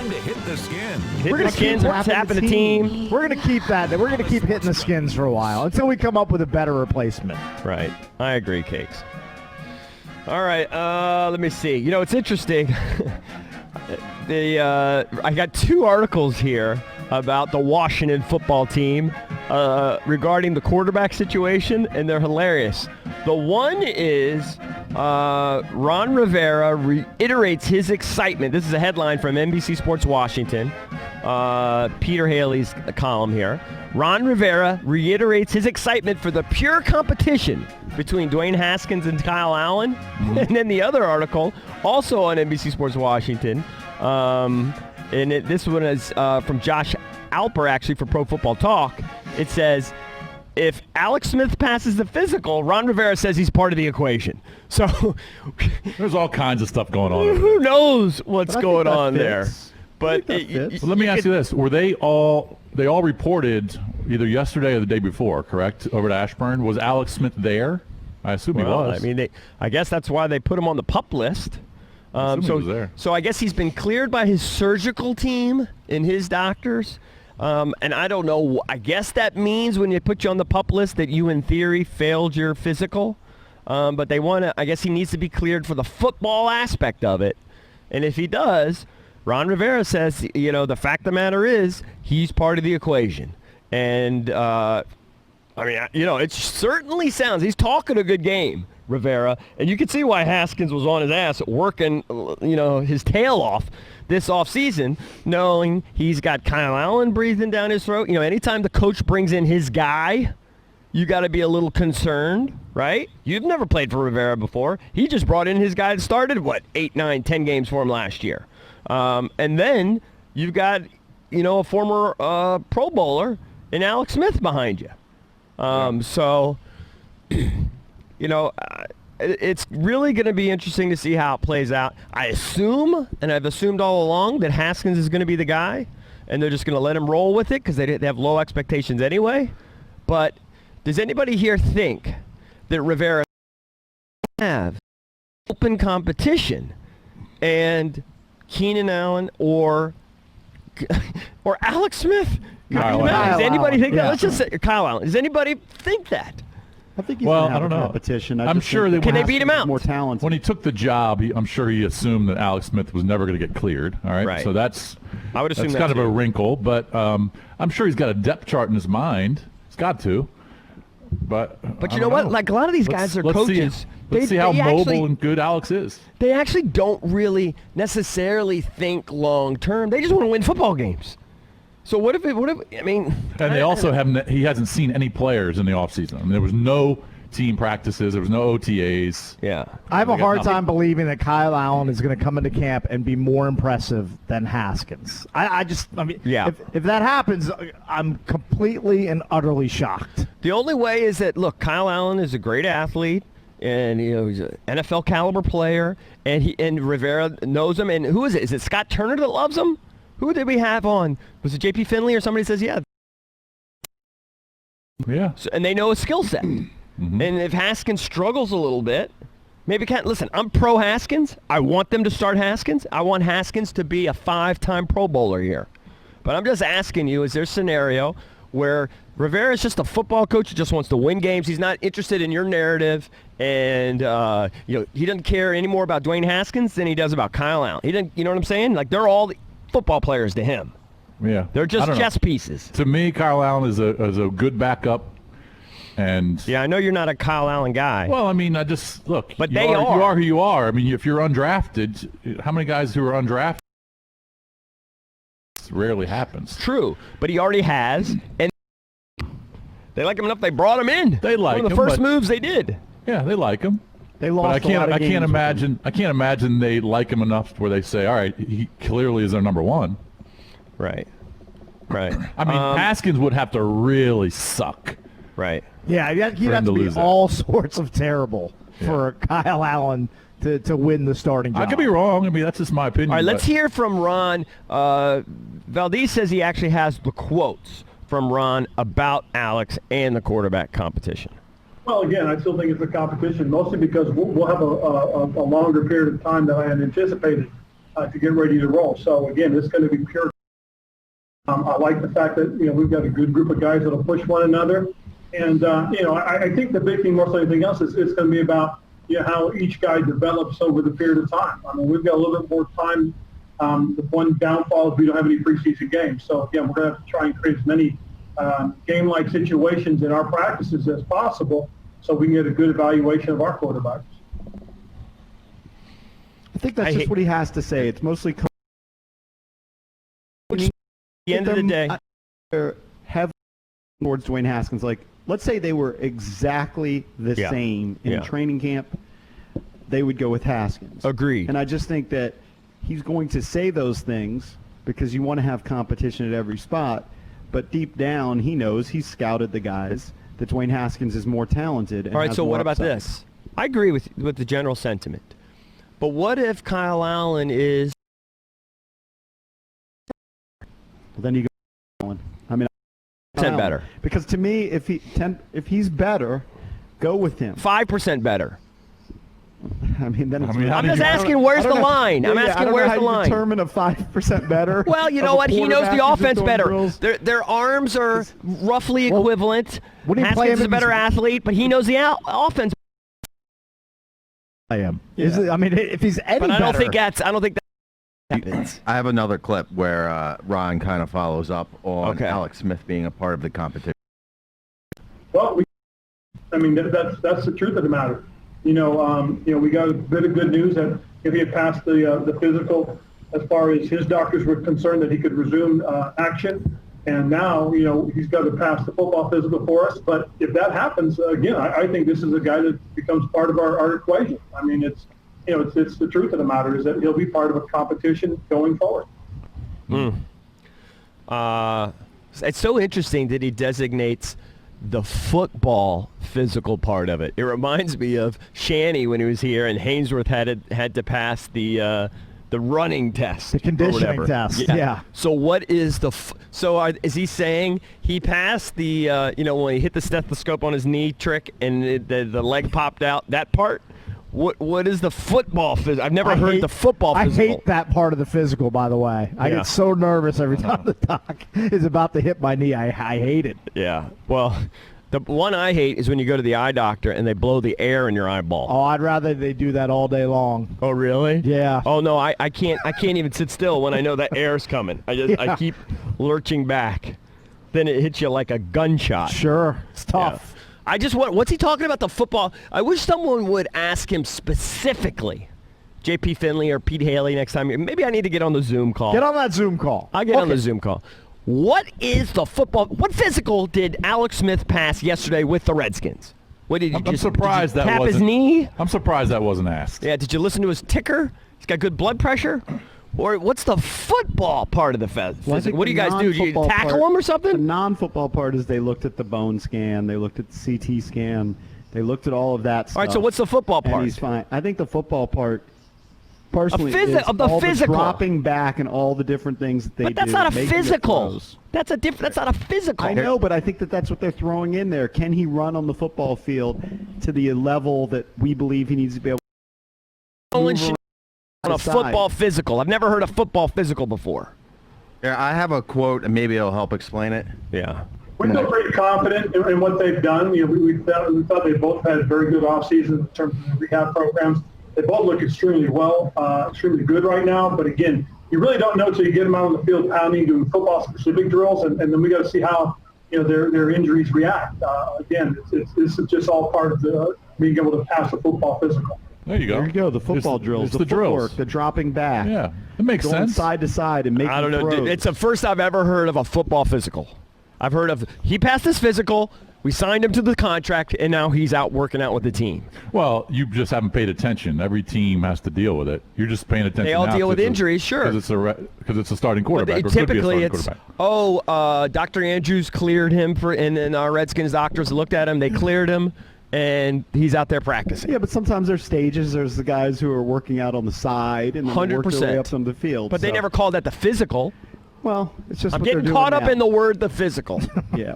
time to hit the skins. Hit the skins, tapping the team. We're going to keep that. We're going to keep hitting the skins for a while until we come up with a better replacement. Right. I agree, Cakes. All right. Let me see. You know, it's interesting. I got two articles here about the Washington football team regarding the quarterback situation, and they're hilarious. The one is Ron Rivera reiterates his excitement. This is a headline from NBC Sports Washington, Peter Haley's column here. Ron Rivera reiterates his excitement for the pure competition between Dwayne Haskins and Kyle Allen. Mm-hmm. And then the other article, also on NBC Sports Washington, this one is from Josh Alper, actually, for Pro Football Talk. It says, if Alex Smith passes the physical, Ron Rivera says he's part of the equation. So there's all kinds of stuff going on. Who knows what's going on there? But let me ask you this: were they all reported either yesterday or the day before? Correct, over to Ashburn. Was Alex Smith there? I assume he was. I mean, I guess that's why they put him on the PUP list. So I guess he's been cleared by his surgical team and his doctors. And I don't know. I guess that means when they put you on the PUP list that you, in theory, failed your physical. But they want to. I guess he needs to be cleared for the football aspect of it. And if he does, Ron Rivera says, you know, the fact of the matter is he's part of the equation. And, I mean, you know, it certainly sounds, he's talking a good game, Rivera. And you can see why Haskins was on his ass working, you know, his tail off this offseason, knowing he's got Kyle Allen breathing down his throat. You know, anytime the coach brings in his guy, you got to be a little concerned, right? You've never played for Rivera before. He just brought in his guy that started, 8, 9, 10 games for him last year. And then you've got, you know, a former Pro Bowler in Alex Smith behind you. So, you know, it's really going to be interesting to see how it plays out. I assume, and I've assumed all along, that Haskins is going to be the guy, and they're just going to let him roll with it because they have low expectations anyway. But does anybody here think that Rivera have open competition and Keenan Allen or Alex Smith? Kyle Allen. Does anybody think that? Yeah. Let's just say Kyle Allen. Does anybody think that? I think he's Well, gonna have I don't a know. competition. I'm sure they Can they beat him out? More talented. When he took the job, I'm sure he assumed that Alex Smith was never going to get cleared. All right, Right. so that's I would assume that's that kind of a too. wrinkle, but I'm sure he's got a depth chart in his mind. He's got to. But you know what? Like a lot of these guys are coaches. Let's see how mobile and good Alex is. They actually don't really necessarily think long term. They just want to win football games. So what if I mean, And they also haven't. He hasn't seen any players in the offseason. I mean, there was no team practices. There was no OTAs. yeah. I have a They got hard nothing. time believing that Kyle Allen is going to come into camp and be more impressive than Haskins. I mean, Yeah. if that happens, I'm completely and utterly shocked. The only way is that, look, Kyle Allen is a great athlete, and you know he's an NFL caliber player, and Rivera knows him. And who is it? Is it Scott Turner that loves him? Who did we have on? Was it J.P. Finley or somebody says, yeah? Yeah. So, and they know his skill set. And if Haskins struggles a little bit, maybe can't. Listen, I'm pro Haskins. I want them to start Haskins. I want Haskins to be a 5-time Pro Bowler here. But I'm just asking you, is there a scenario where Rivera is just a football coach who just wants to win games? He's not interested in your narrative, and you know, he doesn't care any more about Dwayne Haskins than he does about Kyle Allen. He didn't, you know what I'm saying? Like, they're all football players to him. Yeah. They're I just don't know. chess pieces. To me, Kyle Allen is a good backup. And Yeah, I know you're not a Kyle Allen guy. well, I mean, I just look. But you they you are. are who you are. I mean, if you're undrafted, how many guys who are undrafted? It rarely happens. True, but he already has, and they like him enough. They brought him in. They like one of the him, first but- moves they did. Yeah, they like him. They But lost a lot of games with him. I can't imagine they like him enough where they say, all right, he clearly is their number one. Right. Right. I mean, Haskins would have to really suck. Right. Yeah, he'd For him have to to be lose that. all sorts of terrible for Kyle Allen to win the starting job. I could be wrong. I mean, that's just my opinion. All right, let's but- hear from Ron. Valdez says he actually has the quotes from Ron about Alex and the quarterback competition. Well, again, I still think it's a competition, mostly because we'll have a longer period of time than I had anticipated to get ready to roll. So again, it's going to be pure. I like the fact that we've got a good group of guys that'll push one another, and I think the big thing more than anything else is it's going to be about how each guy develops over the period of time. I mean, we've got a little bit more time. The one downfall is we don't have any preseason games. So again, we're going to have to try and create as many game-like situations in our practices as possible, so we can get a good evaluation of our quarterbacks. I think that's just what he has to say. It's mostly. At the end of the day, have towards Dwayne Haskins. Like, let's say they were exactly the same in training camp, they would go with Haskins. Agreed. And I just think that he's going to say those things because you want to have competition at every spot. But deep down, he knows he's scouted the guys that Dwayne Haskins is more talented. And all right, has so more what about upside. this? I agree with the general sentiment. But what if Kyle Allen is... Well, then you go Allen. I mean, 10 better. Because to me, if he's better, go with him. 5% better. I mean, then it's I'm just asking, where's the line? I'm asking, where's the line? Determine a 5% better. Well, you know what? He knows the offense better. Their arms are roughly equivalent. Haskins is a better athlete, but he knows the offense. I am. Yeah. I mean, if he's any but I don't better, think that happens. I have another clip where Ron kind of follows up on Alex Smith being a part of the competition. Well, that's the truth of the matter. We got a bit of good news that if he had passed the physical, as far as his doctors were concerned, that he could resume action. And now, he's got to pass the football physical for us. But if that happens, again, I think this is a guy that becomes part of our equation. I mean, it's the truth of the matter is that he'll be part of a competition going forward. It's so interesting that he designates the football physical part of it. It reminds me of Shanny when he was here, and Hainsworth had to pass the running test, the conditioning test. Yeah. So what is is he saying he passed the when he hit the stethoscope on his knee trick and the leg popped out, that part? What is the football physical? I've never heard the football physical. I hate that part of the physical, by the way. I get so nervous every time the doc is about to hit my knee. I hate it. Yeah. Well, the one I hate is when you go to the eye doctor and they blow the air in your eyeball. Oh, I'd rather they do that all day long. Oh, really? Yeah. Oh no, I can't even sit still when I know that air's coming. I keep lurching back. Then it hits you like a gunshot. Sure. It's tough. Yeah. I just what's he talking about the football? I wish someone would ask him specifically. J.P. Finley or Pete Haley next time. Maybe I need to get on the Zoom call. Get on that Zoom call. I'll get on the Zoom call. What is the football? What physical did Alex Smith pass yesterday with the Redskins? What did he I'm surprised that tap wasn't, his knee? I'm surprised that wasn't asked. Yeah, did you listen to his ticker? He's got good blood pressure. Or what's the football part of the physical? What do you guys do? Do you tackle him or something? The non-football part is they looked at the bone scan, they looked at the CT scan, they looked at all of that stuff. All right, so what's the football part? And he's fine. I think the football part, personally, is the all physical. the dropping back and all the different things that they do. But that's not a physical. That's not a physical. I know, but I think that's what they're throwing in there. Can he run on the football field to the level that we believe he needs to be able to move on a football physical? I've never heard a football physical before. Yeah, I have a quote, and maybe it'll help explain it. Yeah. We feel pretty confident in what they've done. We thought they both had very good off seasons in terms of the rehab programs. They both look extremely well, extremely good right now. But again, you really don't know until you get them out on the field pounding, doing football-specific drills, and then we got to see how their injuries react. Again, this is just all part of the being able to pass a football physical. There you go. There you go. The football drills, it's the drills, footwork, the dropping back. Yeah, it makes going sense. Side to side and making I don't know. throws. It's the first I've ever heard of a football physical. I've heard of he passed his physical. We signed him to the contract, and now he's out working out with the team. Well, you just haven't paid attention. Every team has to deal with it. You're just paying attention. They all deal with injuries, sure. Because it's a starting quarterback. Or typically, could be a starting it's Dr. Andrews cleared him and our Redskins doctors looked at him. They cleared him, and he's out there practicing. Yeah, but sometimes there's stages. There's the guys who are working out on the side and then work their way up on the field. But they never called that the physical. Well, it's just I'm what they're getting doing caught up now. in the word the physical. Yeah.